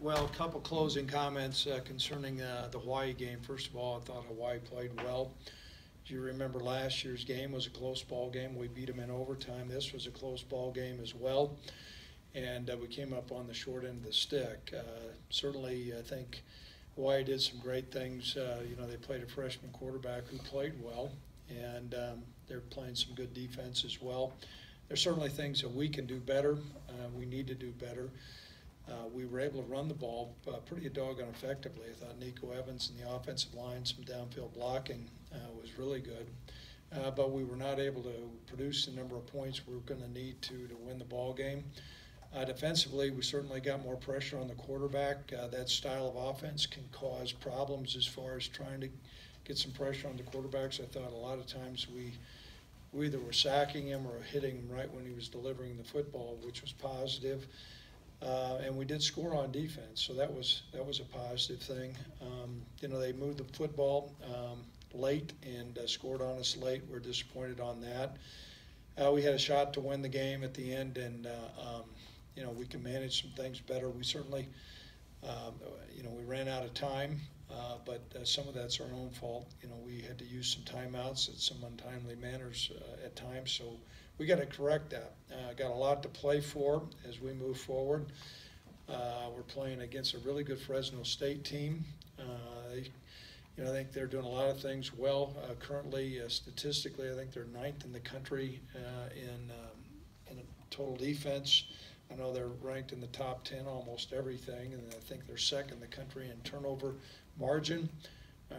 Well, a couple closing comments concerning the Hawaii game. First of all, I thought Hawaii played well. As you remember, last year's game was a close ball game. We beat them in overtime. This was a close ball game as well, and we came up on the short end of the stick. Certainly, I think Hawaii did some great things. They played a freshman quarterback who played well, and they're playing some good defense as well. There's certainly things that we can do better. We need to do better. We were able to run the ball pretty doggone effectively. I thought Nico Evans and the offensive line, some downfield blocking was really good. But we were not able to produce the number of points we were going to need to win the ball game. Defensively, we certainly got more pressure on the quarterback. That style of offense can cause problems as far as trying to get some pressure on the quarterbacks. I thought a lot of times we either were sacking him or hitting him right when he was delivering the football, which was positive. And we did score on defense, so that was a positive thing. They moved the football late and scored on us late. We're disappointed on that. We had a shot to win the game at the end, and we can manage some things better. We certainly, we ran out of time, but some of that's our own fault. We had to use some timeouts at some untimely manners at times, so we got to correct that. Got a lot to play for as we move forward. We're playing against a really good Fresno State team. I think they're doing a lot of things well. Currently, statistically, I think they're 9th in the country in total defense. I know they're ranked in the top 10 almost everything, and I think they're 2nd in the country in turnover margin.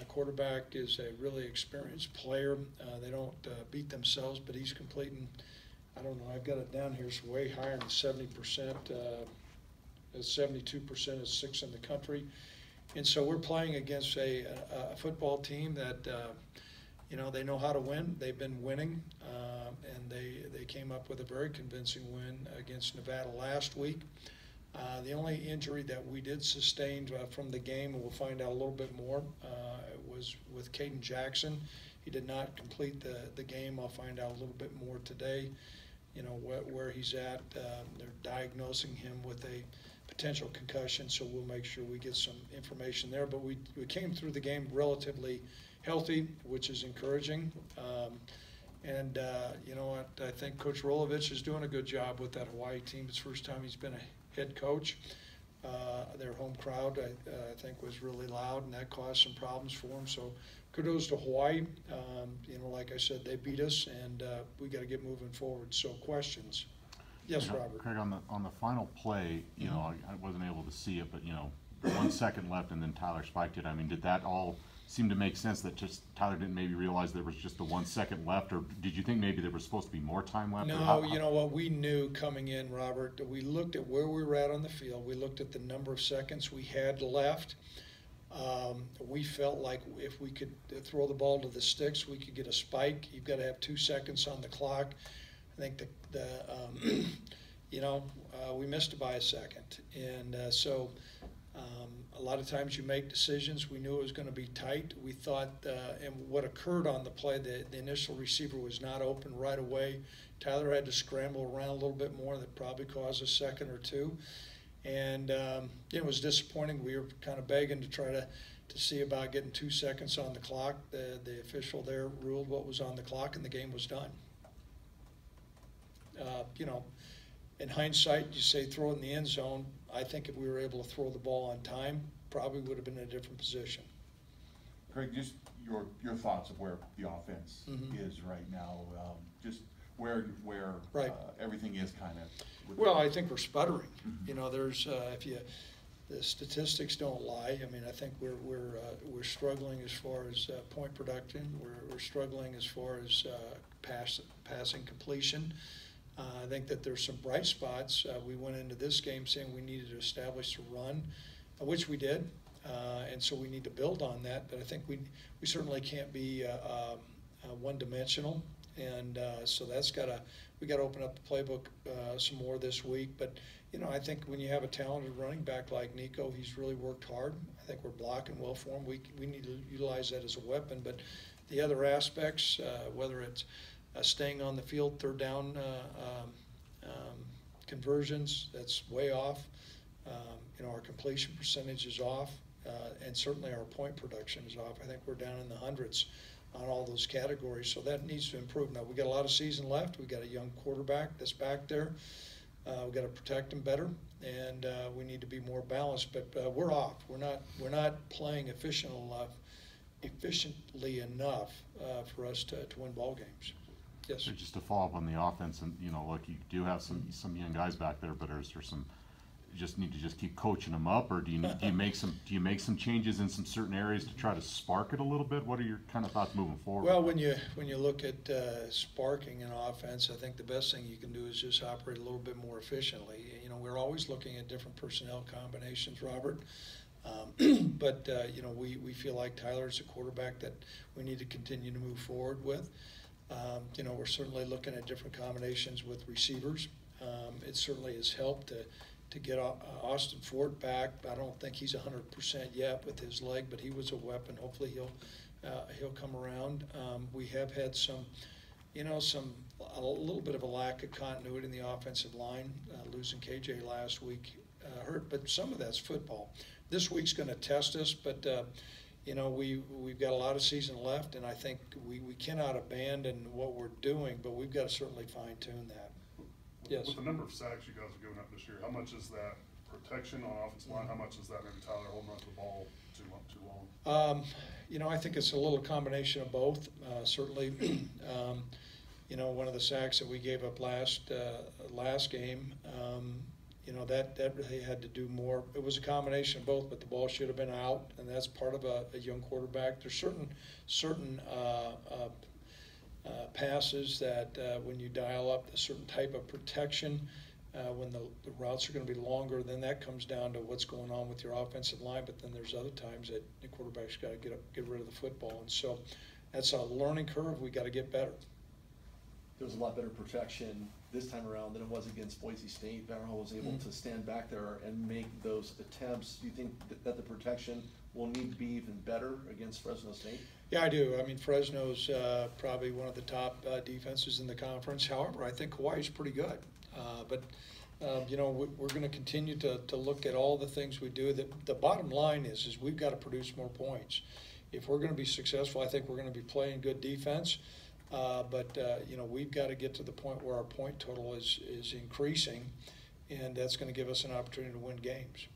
Quarterback is a really experienced player. They don't beat themselves, but he's completing, I don't know, I've got it down here, it's way higher than 70%. 72% is 6th in the country. And so we're playing against a football team that, they know how to win. They've been winning, and they came up with a very convincing win against Nevada last week. The only injury that we did sustain from the game, and we'll find out a little bit more, was with Caden Jackson. He did not complete the game. I'll find out a little bit more today, where he's at. They're diagnosing him with a potential concussion, so we'll make sure we get some information there. But we came through the game relatively healthy, which is encouraging. You know what, I think Coach Rolovich is doing a good job with that Hawaii team. It's the first time he's been a head coach. Their home crowd, I think, was really loud, and that caused some problems for them. So kudos to Hawaii. Like I said, they beat us, and we got to get moving forward. So questions? Yes, Robert. Craig, on the final play, I wasn't able to see it, but 1 second left, and then Tyler spiked it. I mean, did that all seem to make sense that just Tyler didn't maybe realize there was just the 1 second left, or did you think maybe there was supposed to be more time left? No, you know what, we knew coming in, Robert, we looked at where we were at on the field. We looked at the number of seconds we had left. We felt like if we could throw the ball to the sticks, we could get a spike. You've got to have 2 seconds on the clock. I think we missed it by a second. And so a lot of times you make decisions. We knew it was going to be tight. We thought, and what occurred on the play, the initial receiver was not open right away. Tyler had to scramble around a little bit more. That probably caused a second or two. And it was disappointing. We were kind of begging to try to see about getting 2 seconds on the clock. The official there ruled what was on the clock, and the game was done. In hindsight, you say throw it in the end zone. I think if we were able to throw the ball on time, probably would have been in a different position. Craig, just your thoughts of where the offense is right now, just where right. Everything is kind of. Well, I think we're sputtering. There's the statistics don't lie. I mean, I think we're struggling as far as point production. We're struggling as far as passing completion. I think that there's some bright spots. We went into this game saying we needed to establish a run, which we did, and so we need to build on that. But I think we certainly can't be one-dimensional, and so we got to open up the playbook some more this week. But I think when you have a talented running back like Nico, he's really worked hard. I think we're blocking well for him. We need to utilize that as a weapon. But the other aspects, whether it's staying on the field, third down conversions, that's way off. Our our completion percentage is off, and certainly our point production is off. I think we're down in the hundreds on all those categories, so that needs to improve. Now, we got a lot of season left. We got a young quarterback that's back there. We got to protect him better, and we need to be more balanced. But we're off. We're not playing efficiently enough for us to win ball games. Yes. So just to follow up on the offense, and look, you do have some young guys back there, but is there some? You just need to just keep coaching them up, or do you make some changes in some certain areas to try to spark it a little bit? What are your kind of thoughts moving forward? Well, when you look at sparking an offense, I think the best thing you can do is just operate a little bit more efficiently. We're always looking at different personnel combinations, Robert. But we feel like Tyler's a quarterback that we need to continue to move forward with. We're certainly looking at different combinations with receivers. It certainly has helped to get Austin Fort back. I don't think he's 100% yet with his leg, but he was a weapon. Hopefully he'll come around. We have had a little bit of a lack of continuity in the offensive line, losing KJ last week hurt, but some of that's football. This week's going to test us, but we've got a lot of season left, and I think we cannot abandon what we're doing, but we've got to certainly fine-tune that. Yes. With the number of sacks you guys are giving up this year, how much is that protection on offensive line? How much is that maybe Tyler holding on to the ball too long? I think it's a little combination of both. Certainly, one of the sacks that we gave up last game, that really had to do more. It was a combination of both, but the ball should have been out, and that's part of a young quarterback. There's certain passes that when you dial up a certain type of protection, when the routes are going to be longer, then that comes down to what's going on with your offensive line. But then there's other times that the quarterback's got to get rid of the football, and so that's a learning curve. We got to get better. There was a lot better protection this time around than it was against Boise State. Vanderhall was able to stand back there and make those attempts. Do you think that the protection will need to be even better against Fresno State? Yeah, I do. I mean, Fresno's probably one of the top defenses in the conference. However, I think Hawaii's pretty good. But we're going to continue to look at all the things we do. The bottom line is we've got to produce more points. If we're going to be successful, I think we're going to be playing good defense. But we've got to get to the point where our point total is increasing, and that's going to give us an opportunity to win games.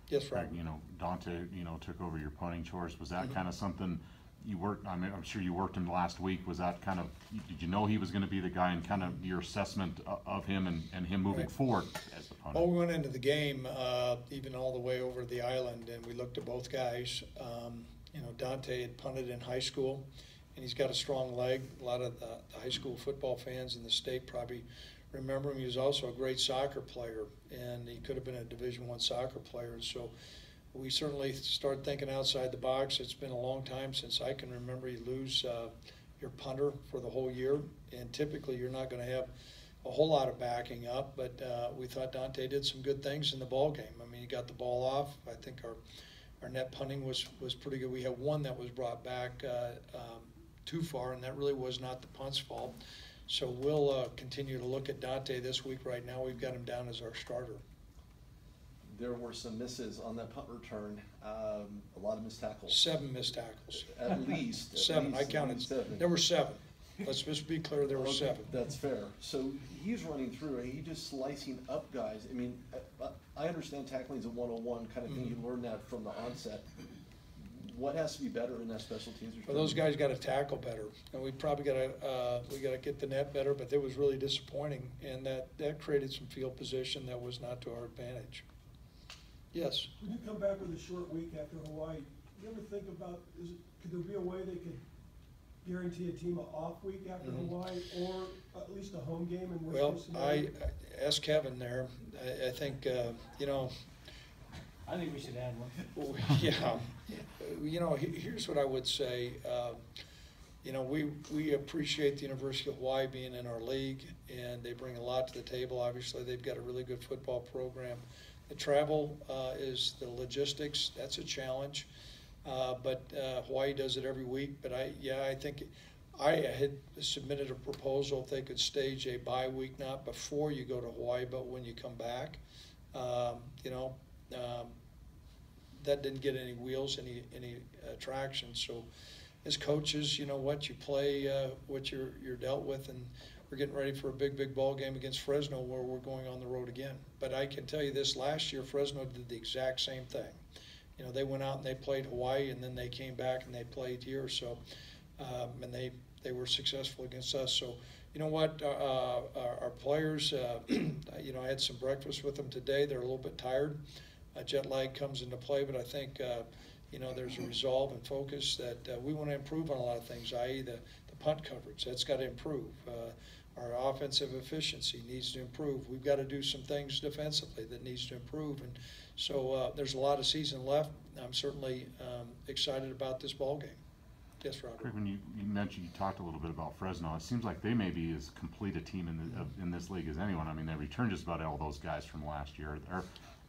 Yes, Frank. Dante, took over your punting chores. Was that kind of something you worked? I mean, I'm sure you worked him last week. Was that kind of? Did you know he was going to be the guy, and kind of your assessment of him and him moving forward as the punter? Well, we went into the game even all the way over to the island, and we looked at both guys. Dante had punted in high school, and he's got a strong leg. A lot of the high school football fans in the state probably remember him. He was also a great soccer player, and he could have been a Division I soccer player. So we certainly started thinking outside the box. It's been a long time since I can remember you lose your punter for the whole year, and typically you're not going to have a whole lot of backing up, but we thought Dante did some good things in the ball game. I mean, he got the ball off. I think our net punting was pretty good. We had one that was brought back too far, and that really was not the punt's fault. So we'll continue to look at Dante this week. Right now we've got him down as our starter. There were some misses on that punt return, a lot of missed tackles. 7 missed tackles. At least. 7, I counted. 7. There were 7. Let's just be clear, there were 7. That's fair. So he's running through, and he's just slicing up guys. I mean, I understand tackling is a 101 kind of thing. You learn that from the onset. What has to be better in that special teams? Well, those guys got to tackle better, and we probably got to get the net better. But it was really disappointing, and that created some field position that was not to our advantage. Yes. When you come back with a short week after Hawaii, you ever think about could there be a way they could guarantee a team an off week after Hawaii, or at least a home game in which Well, I asked Kevin there. I think I think we should add one. Yeah. Here's what I would say. We appreciate the University of Hawaii being in our league, and they bring a lot to the table. Obviously, they've got a really good football program. The travel is the logistics. That's a challenge. But Hawaii does it every week. But I think I had submitted a proposal if they could stage a bye week, not before you go to Hawaii, but when you come back. that didn't get any wheels, any traction. So as coaches, you know what, you play what you're dealt with, and we're getting ready for a big ball game against Fresno where we're going on the road again. But I can tell you this, last year Fresno did the exact same thing. You know, they went out and they played Hawaii, and then they came back and they played here. So, and they were successful against us. So, you know what, our players, you know, I had some breakfast with them today. They're a little bit tired. Jet lag comes into play, but I think, you know, there's a resolve and focus that we want to improve on a lot of things, i.e. the punt coverage. That's got to improve. Our offensive efficiency needs to improve. We've got to do some things defensively that needs to improve. And so there's a lot of season left. I'm certainly excited about this ball game. Yes, Robert. Craig, when you mentioned, you talked a little bit about Fresno, it seems like they may be as complete a team in this league as anyone. I mean, they returned just about all those guys from last year.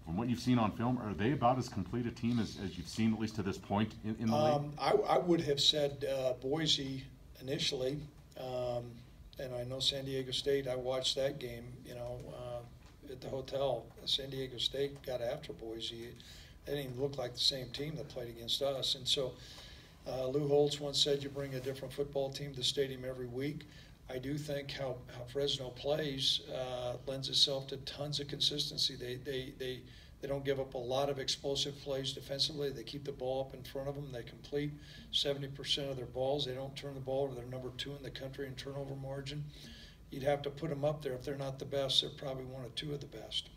From what you've seen on film, are they about as complete a team as you've seen, at least to this point in the league? I would have said Boise initially, and I know San Diego State, I watched that game, you know, at the hotel. San Diego State got after Boise. They didn't even look like the same team that played against us. And so Lou Holtz once said you bring a different football team to the stadium every week. I do think how Fresno plays lends itself to tons of consistency. They don't give up a lot of explosive plays defensively. They keep the ball up in front of them. They complete 70% of their balls. They don't turn the ball over. They're number 2 in the country in turnover margin. You'd have to put them up there. If they're not the best, they're probably 1 or 2 of the best.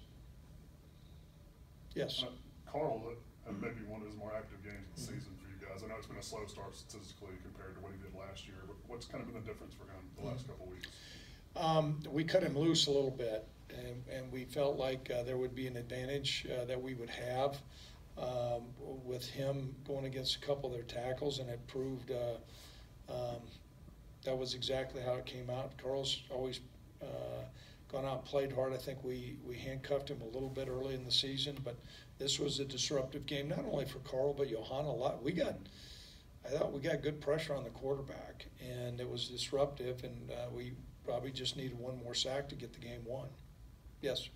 Yes. Carl had maybe one of his more active games of the season for you guys. I know it's been a slow start statistically compared to what he did last year, but what's kind of been the difference for him the last couple of weeks? We cut him loose a little bit, and we felt like there would be an advantage that we would have with him going against a couple of their tackles, and it proved that was exactly how it came out. Carl's always gone out and played hard. I think we handcuffed him a little bit early in the season, but this was a disruptive game, not only for Carl, but Johanna. I thought we got good pressure on the quarterback, and it was disruptive, and we probably just needed one more sack to get the game won. Yes.